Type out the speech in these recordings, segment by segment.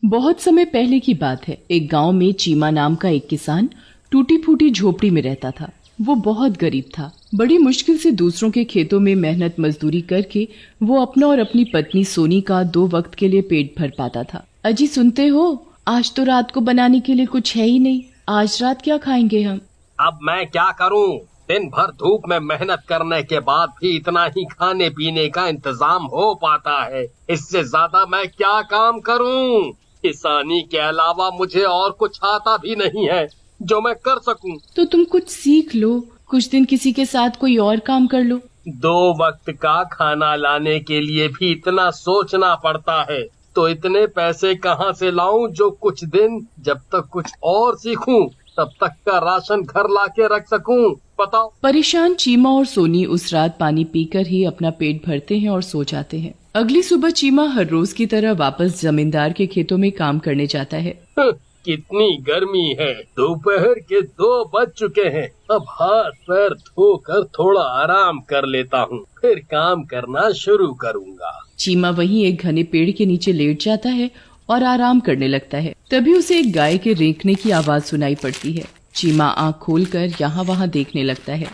बहुत समय पहले की बात है। एक गांव में चीमा नाम का एक किसान टूटी फूटी झोपड़ी में रहता था। वो बहुत गरीब था। बड़ी मुश्किल से दूसरों के खेतों में मेहनत मजदूरी करके वो अपना और अपनी पत्नी सोनी का 2 वक्त के लिए पेट भर पाता था। अजी सुनते हो, आज तो रात को बनाने के लिए कुछ है ही नहीं। आज रात क्या खाएंगे हम? अब मैं क्या करूं? दिन भर धूप में मेहनत करने के बाद भी इतना ही खाने पीने का इंतजाम हो पाता है। इससे ज्यादा मैं क्या काम करूं? किसानी के अलावा मुझे और कुछ आता भी नहीं है जो मैं कर सकूं। तो तुम कुछ सीख लो, कुछ दिन किसी के साथ कोई और काम कर लो। 2 वक्त का खाना लाने के लिए भी इतना सोचना पड़ता है, तो इतने पैसे कहाँ से लाऊं जो कुछ दिन जब तक कुछ और सीखूं तब तक का राशन घर लाके रख सकूं? बताओ। परेशान चीमा और सोनी उस रात पानी पीकर ही अपना पेट भरते हैं और सो जाते हैं। अगली सुबह चीमा हर रोज की तरह वापस जमींदार के खेतों में काम करने जाता है। कितनी गर्मी है, दोपहर के 2 बज चुके हैं। अब हाथ पैर धोकर थोड़ा आराम कर लेता हूँ, फिर काम करना शुरू करूँगा। चीमा वहीं एक घने पेड़ के नीचे लेट जाता है और आराम करने लगता है। तभी उसे एक गाय के रेंकने की आवाज सुनाई पड़ती है। चीमा आँख खोलकर यहाँ वहाँ देखने लगता है।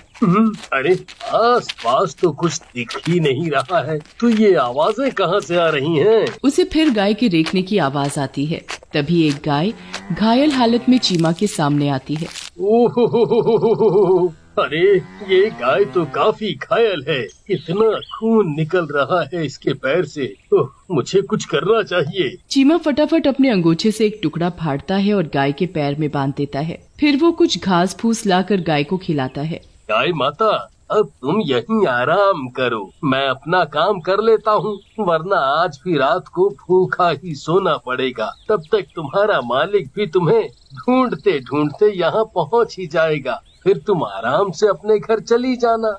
अरे आस पास तो कुछ दिख ही नहीं रहा है, तो ये आवाजें कहाँ से आ रही हैं? उसे फिर गाय के रेंकने की आवाज आती है। तभी एक गाय घायल हालत में चीमा के सामने आती है। ओह, अरे ये गाय तो काफी घायल है। इतना खून निकल रहा है इसके पैर से। ओह, मुझे कुछ करना चाहिए। चीमा फटाफट अपने अंगोछे से एक टुकड़ा फाड़ता है और गाय के पैर में बांध देता है। फिर वो कुछ घास फूस लाकर गाय को खिलाता है। गाय माता, अब तुम यहीं आराम करो, मैं अपना काम कर लेता हूँ, वरना आज भी रात को भूखा ही सोना पड़ेगा। तब तक तुम्हारा मालिक भी तुम्हें ढूंढते ढूंढते यहाँ पहुँच ही जाएगा। फिर तुम आराम से अपने घर चली जाना।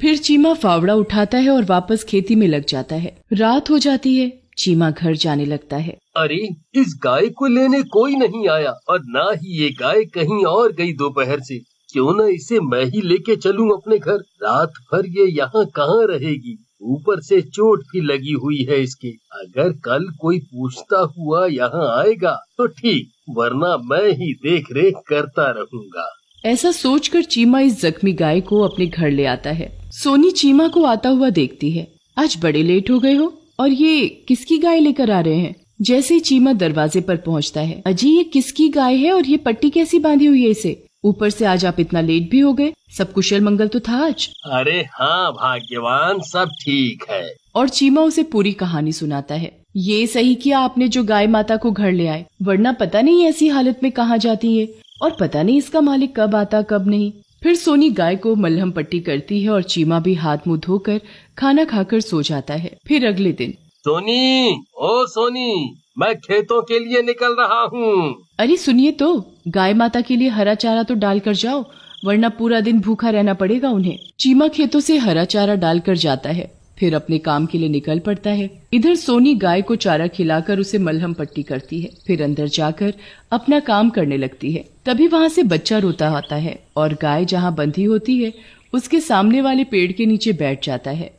फिर चीमा फावड़ा उठाता है और वापस खेती में लग जाता है। रात हो जाती है। चीमा घर जाने लगता है। अरे इस गाय को लेने कोई नहीं आया और ना ही ये गाय कहीं और गई दोपहर से। क्यों न इसे मैं ही लेके चलूं अपने घर। रात भर ये यहाँ कहाँ रहेगी? ऊपर से चोट भी लगी हुई है इसके। अगर कल कोई पूछता हुआ यहाँ आएगा तो ठीक, वरना मैं ही देख रेख करता रहूँगा। ऐसा सोचकर चीमा इस जख्मी गाय को अपने घर ले आता है। सोनी चीमा को आता हुआ देखती है। आज बड़े लेट हो गए हो, और ये किसकी गाय लेकर आ रहे हैं? जैसे ही चीमा दरवाजे पर पहुंचता है, अजी ये किसकी गाय है और ये पट्टी कैसी बांधी हुई है इसे? ऊपर से आज आप इतना लेट भी हो गए। सब कुशल मंगल तो था आज? अरे हाँ भाग्यवान, सब ठीक है। और चीमा उसे पूरी कहानी सुनाता है। ये सही किया आपने जो गाय माता को घर ले आए, वरना पता नहीं ऐसी हालत में कहाँ जाती है और पता नहीं इसका मालिक कब आता कब नहीं। फिर सोनी गाय को मलहम पट्टी करती है और चीमा भी हाथ मुंह धोकर खाना खाकर सो जाता है। फिर अगले दिन, सोनी, ओ सोनी, मैं खेतों के लिए निकल रहा हूँ। अरे सुनिए तो, गाय माता के लिए हरा चारा तो डाल कर जाओ, वरना पूरा दिन भूखा रहना पड़ेगा उन्हें। चीमा खेतों से हरा चारा डालकर जाता है, फिर अपने काम के लिए निकल पड़ता है। इधर सोनी गाय को चारा खिलाकर उसे मलहम पट्टी करती है, फिर अंदर जाकर अपना काम करने लगती है। तभी वहाँ से बच्चा रोता आता है और गाय जहाँ बंधी होती है उसके सामने वाले पेड़ के नीचे बैठ जाता है।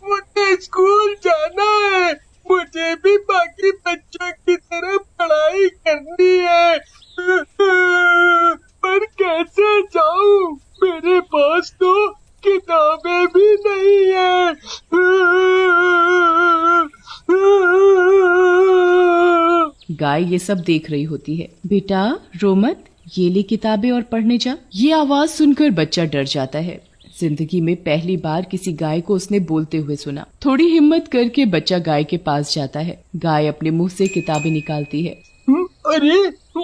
मुझे स्कूल जाना है, मुझे भी बाकी बच्चों की तरह पढ़ाई करनी है, पर कैसे जाऊं? मेरे पास तो किताबें भी नहीं है। गाय ये सब देख रही होती है। बेटा रो मत, ये ले किताबें और पढ़ने जा। ये आवाज सुनकर बच्चा डर जाता है। जिंदगी में पहली बार किसी गाय को उसने बोलते हुए सुना। थोड़ी हिम्मत करके बच्चा गाय के पास जाता है। गाय अपने मुंह से किताबें निकालती है। अरे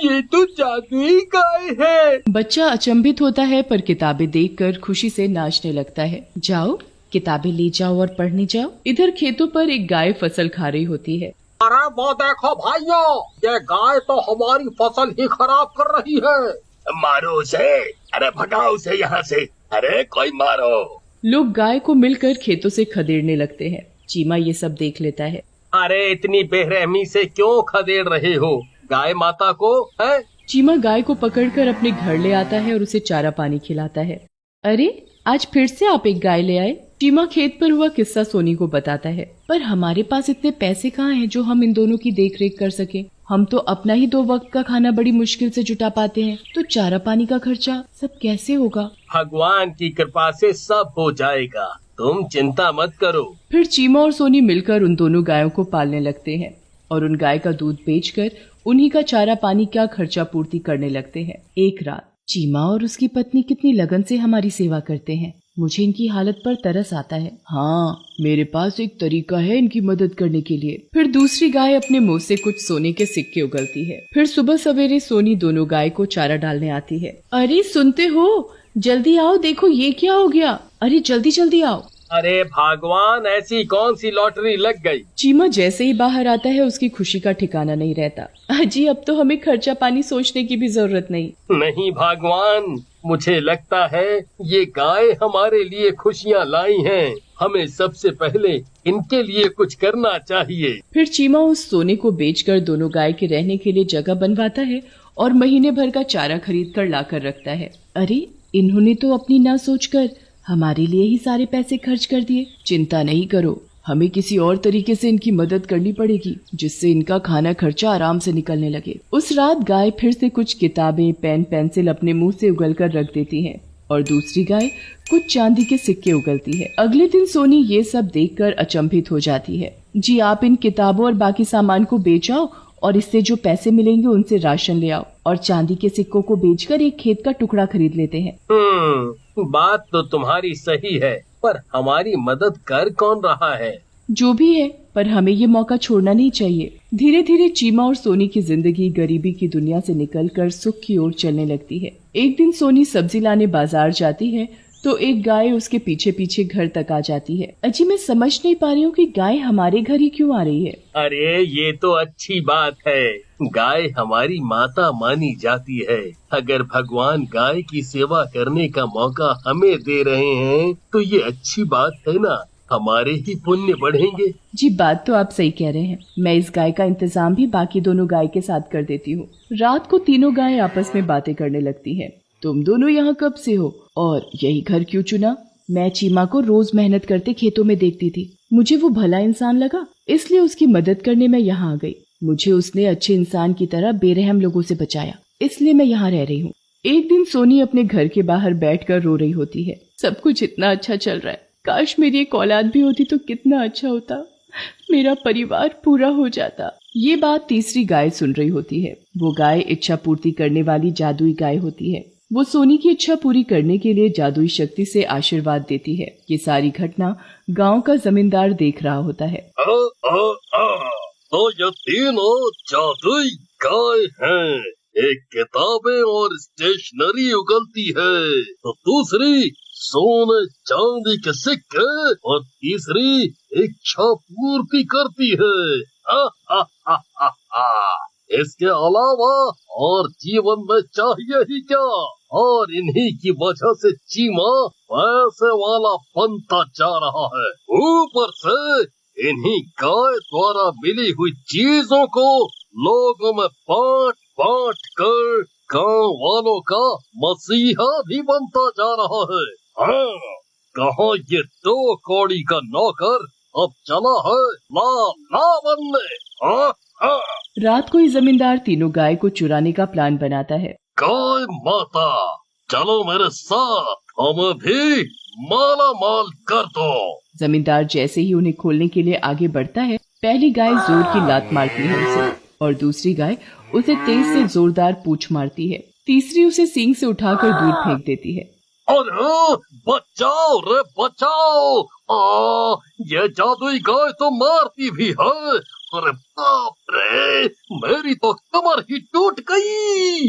ये तो जादुई गाय है। बच्चा अचंभित होता है, पर किताबें देखकर खुशी से नाचने लगता है। जाओ किताबें ले जाओ और पढ़ने जाओ। इधर खेतों पर एक गाय फसल खा रही होती है। अरे वो देखो भाइयों, ये गाय तो हमारी फसल ही खराब कर रही है। मारो उसे, अरे भगाओ उसे यहाँ से, अरे कोई मारो। लोग गाय को मिलकर खेतों से खदेड़ने लगते हैं। चीमा ये सब देख लेता है। अरे इतनी बेरहमी से क्यों खदेड़ रहे हो गाय माता को, है? चीमा गाय को पकड़कर अपने घर ले आता है और उसे चारा पानी खिलाता है। अरे आज फिर से आप एक गाय ले आए, चीमा खेत पर हुआ किस्सा सोनी को बताता है, पर हमारे पास इतने पैसे कहाँ हैं जो हम इन दोनों की देख रेख कर सके। हम तो अपना ही 2 वक्त का खाना बड़ी मुश्किल से जुटा पाते हैं, तो चारा पानी का खर्चा सब कैसे होगा। भगवान की कृपा से सब हो जाएगा, तुम चिंता मत करो। फिर चीमा और सोनी मिलकर उन दोनों गायों को पालने लगते हैं और उन गाय का दूध बेचकर उन्हीं का चारा पानी का खर्चा पूर्ति करने लगते हैं। एक रात चीमा और उसकी पत्नी कितनी लगन से हमारी सेवा करते हैं, मुझे इनकी हालत पर तरस आता है। हाँ, मेरे पास एक तरीका है इनकी मदद करने के लिए। फिर दूसरी गाय अपने मुंह से कुछ सोने के सिक्के उगलती है। फिर सुबह सवेरे सोनी दोनों गाय को चारा डालने आती है। अरे सुनते हो, जल्दी आओ, देखो ये क्या हो गया। अरे जल्दी जल्दी आओ। अरे भगवान, ऐसी कौन सी लॉटरी लग गई। चीमा जैसे ही बाहर आता है उसकी खुशी का ठिकाना नहीं रहता। अजी अब तो हमें खर्चा पानी सोचने की भी जरूरत नहीं। नहीं भगवान, मुझे लगता है ये गाय हमारे लिए खुशियाँ लाई हैं। हमें सबसे पहले इनके लिए कुछ करना चाहिए। फिर चीमा उस सोने को बेचकर दोनों गाय के रहने के लिए जगह बनवाता है और महीने भर का चारा खरीद कर लाकर रखता है। अरे इन्होंने तो अपनी ना सोचकर हमारे लिए ही सारे पैसे खर्च कर दिए। चिंता नहीं करो, हमें किसी और तरीके से इनकी मदद करनी पड़ेगी जिससे इनका खाना खर्चा आराम से निकलने लगे। उस रात गाय फिर से कुछ किताबें, पेन, पेंसिल अपने मुंह से उगल कर रख देती है और दूसरी गाय कुछ चांदी के सिक्के उगलती है। अगले दिन सोनी ये सब देखकर अचंभित हो जाती है। जी आप इन किताबों और बाकी सामान को बेच आओ और इससे जो पैसे मिलेंगे उनसे राशन ले आओ और चांदी के सिक्कों को बेचकर एक खेत का टुकड़ा खरीद लेते हैं। बात तो तुम्हारी सही है, पर हमारी मदद कर कौन रहा है। जो भी है, पर हमें ये मौका छोड़ना नहीं चाहिए। धीरे धीरे चीमा और सोनी की जिंदगी गरीबी की दुनिया से निकलकर सुख की ओर चलने लगती है। एक दिन सोनी सब्जी लाने बाजार जाती है तो एक गाय उसके पीछे पीछे घर तक आ जाती है। अजी मैं समझ नहीं पा रही हूँ कि गाय हमारे घर ही क्यों आ रही है। अरे ये तो अच्छी बात है, गाय हमारी माता मानी जाती है। अगर भगवान गाय की सेवा करने का मौका हमें दे रहे हैं तो ये अच्छी बात है ना, हमारे ही पुण्य बढ़ेंगे। जी बात तो आप सही कह रहे हैं, मैं इस गाय का इंतजाम भी बाकी दोनों गाय के साथ कर देती हूँ। रात को तीनों गाय आपस में बातें करने लगती हैं। तुम दोनों यहाँ कब से हो और यही घर क्यों चुना? मैं चीमा को रोज मेहनत करते खेतों में देखती थी, मुझे वो भला इंसान लगा, इसलिए उसकी मदद करने मैं यहाँ आ गई। मुझे उसने अच्छे इंसान की तरह बेरहम लोगों से बचाया, इसलिए मैं यहाँ रह रही हूँ। एक दिन सोनी अपने घर के बाहर बैठकर रो रही होती है। सब कुछ इतना अच्छा चल रहा है, काश मेरी एक औलाद भी होती तो कितना अच्छा होता, मेरा परिवार पूरा हो जाता। ये बात तीसरी गाय सुन रही होती है। वो गाय इच्छा पूर्ति करने वाली जादुई गाय होती है। वो सोनी की इच्छा पूरी करने के लिए जादुई शक्ति से आशीर्वाद देती है। ये सारी घटना गांव का जमींदार देख रहा होता है। तो ये तीनों जादुई गाय हैं, एक किताबें और स्टेशनरी उगलती है, तो दूसरी सोने चांदी के सिक्के और तीसरी इच्छा पूर्ति करती है। इसके अलावा और जीवन में चाहिए ही क्या। और इन्हीं की वजह से चीमा पैसे वाला बनता जा रहा है। ऊपर से इन्हीं गाय द्वारा मिली हुई चीजों को लोगों में बांट बांट कर गांव वालों का मसीहा भी बनता जा रहा है। हाँ, कहाँ ये 2 कौड़ी का नौकर अब चला है ला ला बनने। रात को ही जमींदार तीनों गाय को चुराने का प्लान बनाता है। गाय माता, चलो मेरे साथ, हमें भी माला माल कर दो। जमींदार जैसे ही उन्हें खोलने के लिए आगे बढ़ता है, पहली गाय जोर की लात मारती है उसे और दूसरी गाय उसे तेज से जोरदार पूंछ मारती है। तीसरी उसे सींग से उठाकर दूर फेंक देती है। अरे बचाओ रे बचाओ, ये जादुई गाय तो मारती भी है। अरे बाप रे, मेरी तो कमर ही टूट गई।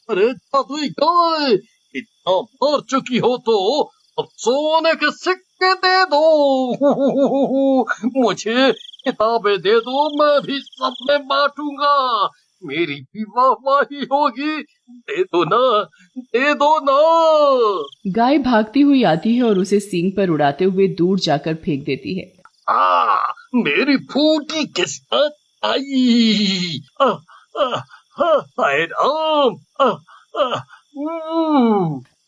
अरे जादुई गाय, इतना मार चुकी हो तो अब सोने के सिक्के दे दो। मुझे किताबें दे दो, मैं भी सब में बांटूंगा, मेरी भी वाहवाही होगी। दे दो ना, दे दो ना। गाय भागती हुई आती है और उसे सींग पर उड़ाते हुए दूर जाकर फेंक देती है। मेरी फूटी किस्मत आई। हाय राम।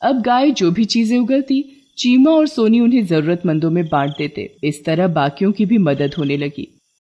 अब गाय जो भी चीजें उगलती चीमा और सोनी उन्हें जरूरतमंदों में बांट देते। इस तरह बाकियों की भी मदद होने लगी।